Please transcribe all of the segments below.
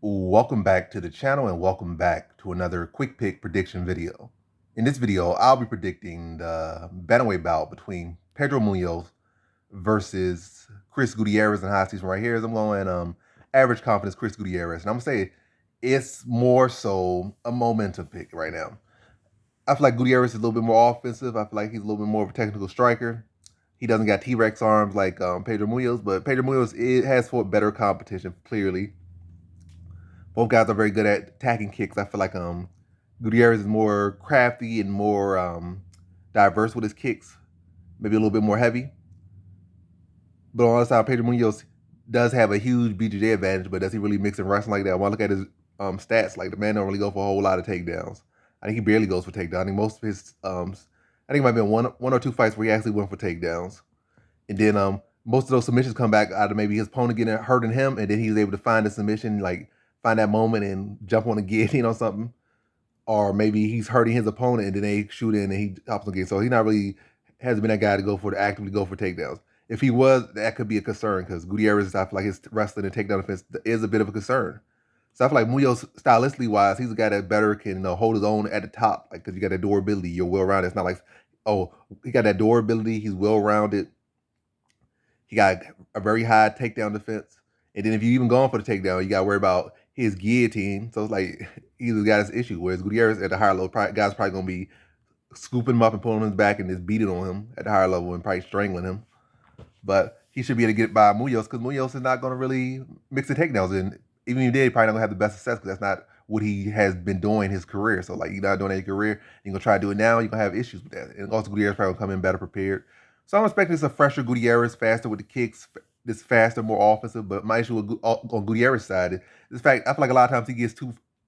Welcome back to the channel and welcome back to another quick pick prediction video. In this video, I'll be predicting the bantamweight bout between Pedro Munhoz versus Chris Gutierrez and high season right here. As I'm going average confidence Chris Gutierrez. And I'm gonna say it's more so a momentum pick right now. I feel like Gutierrez is a little bit more offensive. I feel like he's a little bit more of a technical striker. He doesn't got T-Rex arms like Pedro Munhoz, but Pedro Munhoz has fought better competition, clearly. Both guys are very good at attacking kicks. I feel like Gutierrez is more crafty and more diverse with his kicks, maybe a little bit more heavy. But on the other side, Pedro Munhoz does have a huge BJJ advantage, but does he really mix in wrestling like that? When I look at his stats, like the man don't really go for a whole lot of takedowns. I think he barely goes for takedowns. I think most of his, I think it might be one or two fights where he actually went for takedowns. And then most of those submissions come back out of maybe his opponent getting hurting him, and then he's able to find a submission, like find that moment and jump on a guillotine or something. Or maybe he's hurting his opponent and then they shoot in and he hops on again. So he not really hasn't been that guy to actively go for takedowns. If he was, that could be a concern because Gutierrez, I feel like his wrestling and takedown defense is a bit of a concern. So I feel like Munoz, stylistically wise, he's a guy that better can hold his own at the top, like because you got that durability, you're well rounded. It's not like, oh, he got that durability, he's well rounded. He got a very high takedown defense. And then if you even going for the takedown, you got to worry about his guillotine. So it's like he's the guy's issue. Whereas Gutierrez at the higher level, guys probably going to be scooping him up and pulling him back and just beating on him at the higher level and probably strangling him. But he should be able to get by Munoz because Munoz is not going to really mix the takedowns. And even if he did, he probably not going to have the best success because that's not what he has been doing his career. So like you're not doing that in your career, you're going to try to do it now, you're going to have issues with that. And also Gutierrez probably going to come in better prepared. So I'm expecting this a fresher Gutierrez, faster with the kicks, this faster, more offensive. But my issue with, on Gutierrez's side is the fact I feel like a lot of times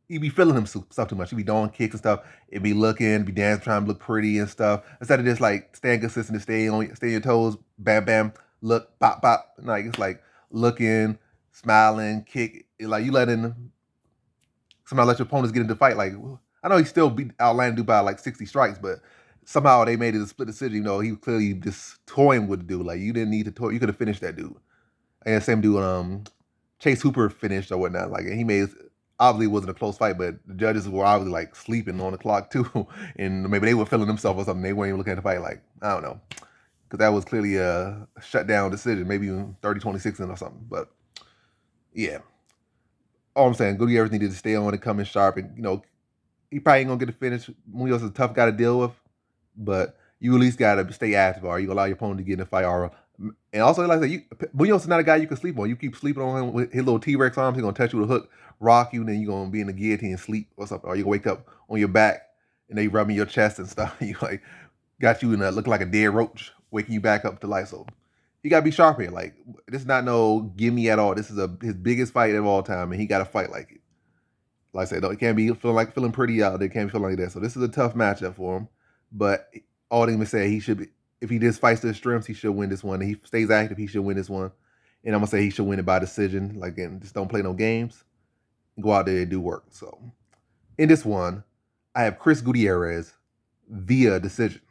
he be feeling himself too much. He be doing kicks and stuff. It be looking, be dancing, trying to look pretty and stuff. Instead of just like staying consistent to stay on your toes, bam, bam, look, pop, pop. Like it's like looking, smiling, kick. Like you letting somebody let your opponents get into the fight. Like I know he still beat outlanded dude by like 60 strikes, but somehow they made it a split decision. You know, he was clearly just toying with the dude. Like you didn't need to toy. You could have finished that dude. And same dude, Chase Hooper finished or whatnot. Like he made obviously it wasn't a close fight, but the judges were obviously like sleeping on the clock too, and maybe they were feeling themselves or something. They weren't even looking at the fight. Like I don't know, because that was clearly a shutdown decision, maybe even 30-26 or something. But yeah, all I'm saying, Gutierrez needed to stay on and come in sharp, and he probably ain't gonna get the finish. Munoz is a tough guy to deal with, but you at least gotta stay active, or you allow your opponent to get in the fight, or and also like I said, Munoz is not a guy you can sleep on. You keep sleeping on him with his little T-Rex arms, he's gonna touch you with a hook, rock you, and then you're gonna be in the guillotine and sleep or something, or you gonna wake up on your back and they rubbing your chest and stuff. You like got you in a look like a dead roach, waking you back up to life. So you gotta be sharp here. Like this is not no gimme at all. This is his biggest fight of all time, and he got to fight like it. Like I said, though, he can't be feeling pretty out there. Can't be feeling like that. So this is a tough matchup for him. But all they can say, he should be. If he just fights to his strengths, he should win this one. And he stays active, he should win this one. And I'm gonna say he should win it by decision. Like, and just don't play no games. Go out there and do work. So in this one, I have Chris Gutierrez via decision.